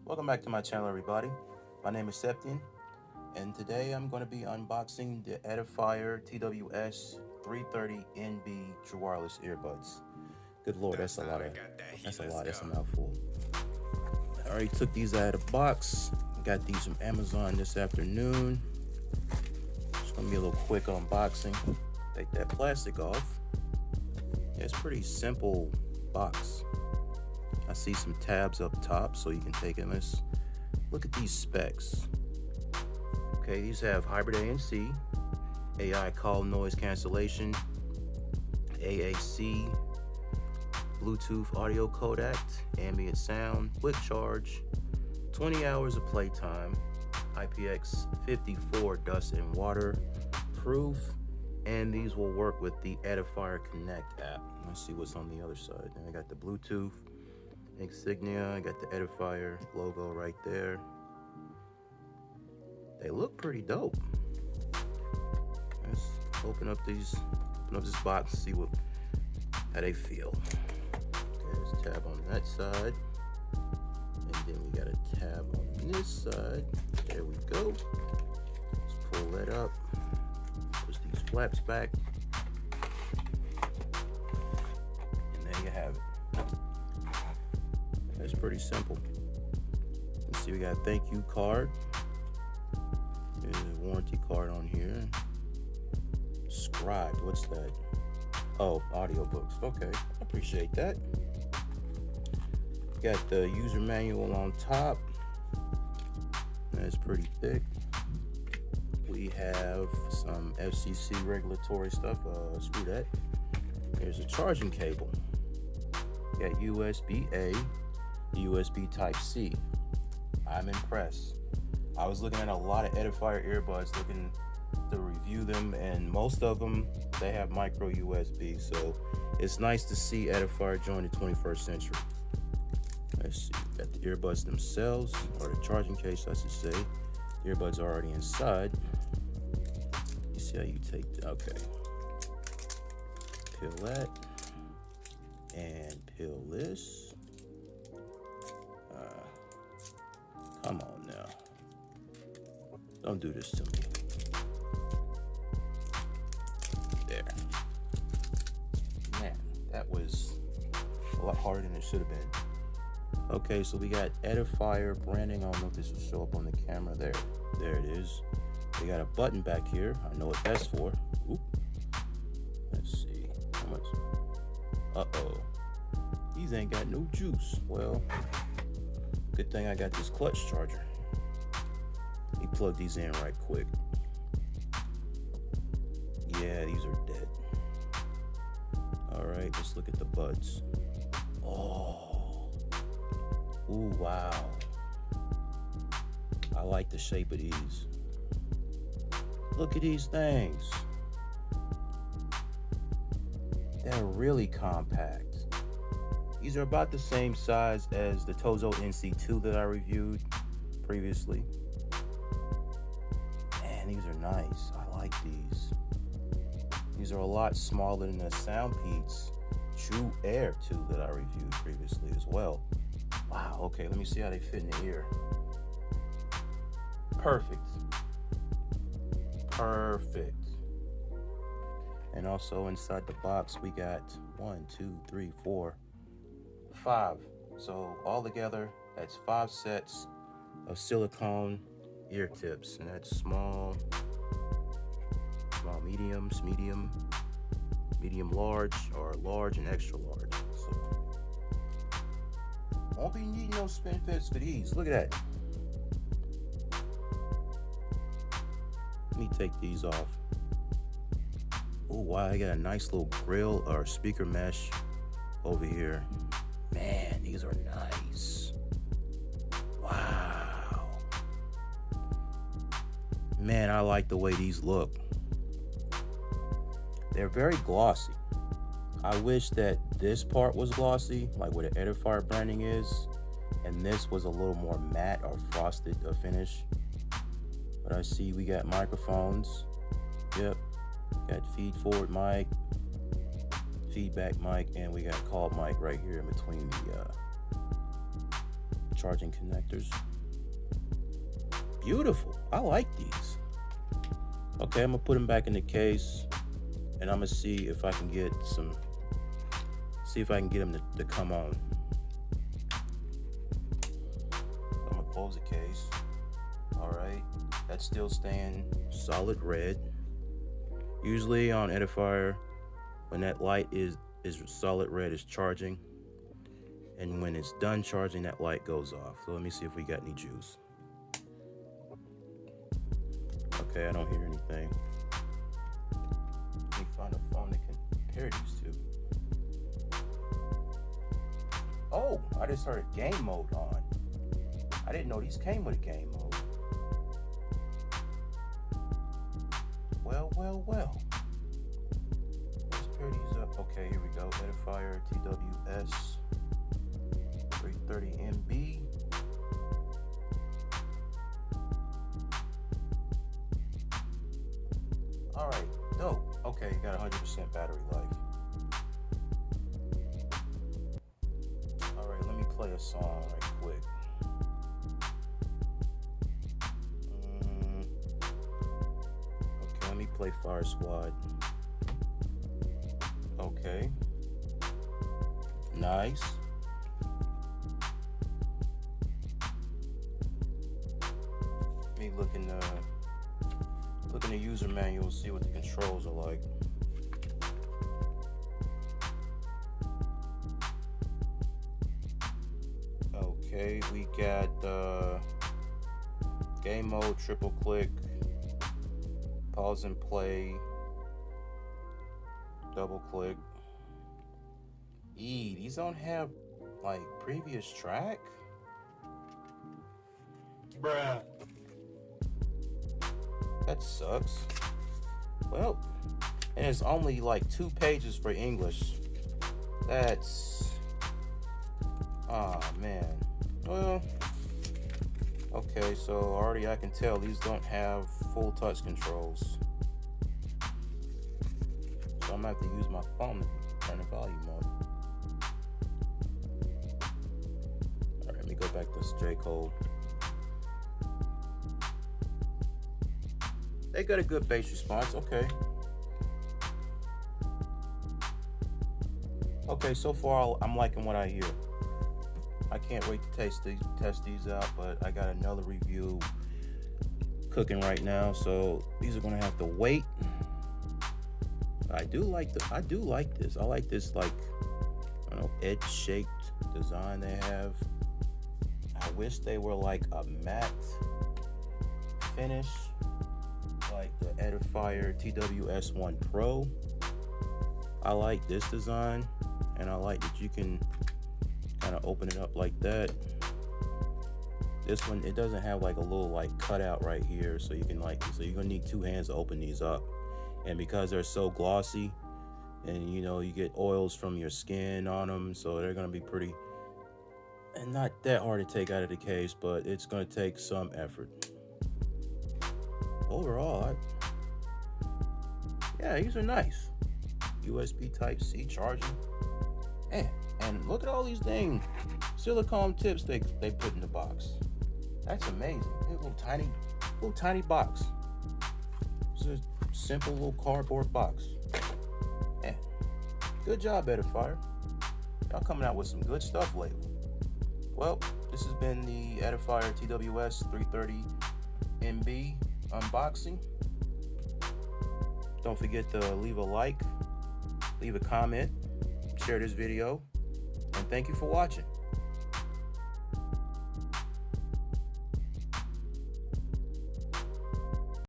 Welcome back to my channel, everybody. My name is Septien, and today I'm going to be unboxing the Edifier TWS330 NB true wireless earbuds. Good Lord, that's a mouthful. I already took these out of the box. Got these from Amazon this afternoon. It's going to be a little quick unboxing. Take that plastic off. Yeah, it's a pretty simple box. I see some tabs up top so you can take them. Let's look at these specs. Okay, these have hybrid ANC, AI call noise cancellation, AAC, Bluetooth audio codec, ambient sound, quick charge, 20 hours of playtime, IP54 Dust and water proof, and these will work with the Edifier Connect app. Let's see what's on the other side. And I got the Bluetooth insignia, I got the Edifier logo right there. They look pretty dope. Let's open up this box and see how they feel. Okay, there's a tab on that side, and then we got a tab on this side. There we go. Let's pull that up. Push these flaps back, and there you have it. It's pretty simple. Let's see, we got a thank you card. There's a warranty card on here. Scribed, what's that? Oh, audiobooks. Okay, I appreciate that. Got the user manual on top. That's pretty thick. We have some FCC regulatory stuff. Screw that. There's a charging cable. Got USB-A. USB Type-C. I'm impressed. I was looking at a lot of Edifier earbuds, looking to review them, and most of them, they have micro USB, so it's nice to see Edifier join the 21st century. Let's see, got the earbuds themselves, or the charging case, I should say. The earbuds are already inside. You see how you take that? Okay. Peel that, and peel this. Come on now. Don't do this to me. There. Man, that was a lot harder than it should have been. Okay, so we got Edifier branding. I don't know if this will show up on the camera. There it is. We got a button back here. I know what that's for. Oop. Let's see. How much? Uh-oh. These ain't got no juice. Well, good thing I got this clutch charger. Let me plug these in right quick. Yeah, these are dead. All right, let's look at the buds. Oh. Ooh, wow. I like the shape of these. Look at these things. They're really compact. These are about the same size as the Tozo NC2 that I reviewed previously. Man, these are nice. I like these. These are a lot smaller than the SoundPeats True Air 2 that I reviewed previously as well. Wow, okay, let me see how they fit in the ear. Perfect. Perfect. And also inside the box, we got 1, 2, 3, 4, 5. So all together, that's 5 sets of silicone ear tips, and that's small, mediums, medium large, or large and extra large. So won't be needing no spin fits for these. Look at that. Let me take these off. Oh wow, I got a nice little grill or speaker mesh over here. Man, these are nice. Wow. Man, I like the way these look. They're very glossy. I wish that this part was glossy, like where the Edifier branding is, and this was a little more matte or frosted finish. But I see we got microphones. Yep. Got feed forward mic, feedback mic, and we got call mic right here in between the charging connectors. Beautiful. I like these. Okay, I'm gonna put them back in the case, and I'm gonna see if I can get them to come on. I'm gonna close the case. All right, that's still staying solid red. Usually on Edifier, when that light is solid red, it's charging, and when it's done charging, that light goes off. So let me see if we got any juice. Okay, I don't hear anything. Let me find a phone that can compare these two. Oh, I just heard game mode on. I didn't know these came with a game mode. Well. Let's pair these up. Okay, here we go. Edifier TWS330 NB. Alright, dope. Okay, got 100% battery life. Alright, let me play a song right quick. Okay, let me play Fire Squad. Okay. Nice. Me look in the user manual, see what the controls are like. Okay, we got game mode, triple click, pause and play, double click. These don't have like previous track? Bruh. That sucks. Well, and it's only like 2 pages for English. That's, oh man. Well, okay, so already I can tell these don't have full touch controls. So I'm gonna have to use my phone to turn the volume up. All right, let me go back to J. Cole. They got a good bass response. Okay, so far I'm liking what I hear. I can't wait to test these out, but I got another review cooking right now, so these are gonna have to wait. I do like this. I like this, like, I don't know, edge-shaped design they have. I wish they were like a matte finish, like the Edifier TWS1 Pro. I like this design, and I like that you can kind of open it up like that. This one, it doesn't have like a little like cutout right here, so you can so you're gonna need 2 hands to open these up. And because they're so glossy, and you know, you get oils from your skin on them, so they're gonna be pretty, and not that hard to take out of the case, but it's gonna take some effort. Overall, yeah, these are nice. USB Type-C charging. And look at all these dang silicone tips they put in the box. That's amazing. A little tiny box. It's a simple little cardboard box. Man, good job, Edifier. Y'all coming out with some good stuff lately. Well, this has been the Edifier TWS330 NB unboxing. Don't forget to leave a like, leave a comment, share this video, and thank you for watching.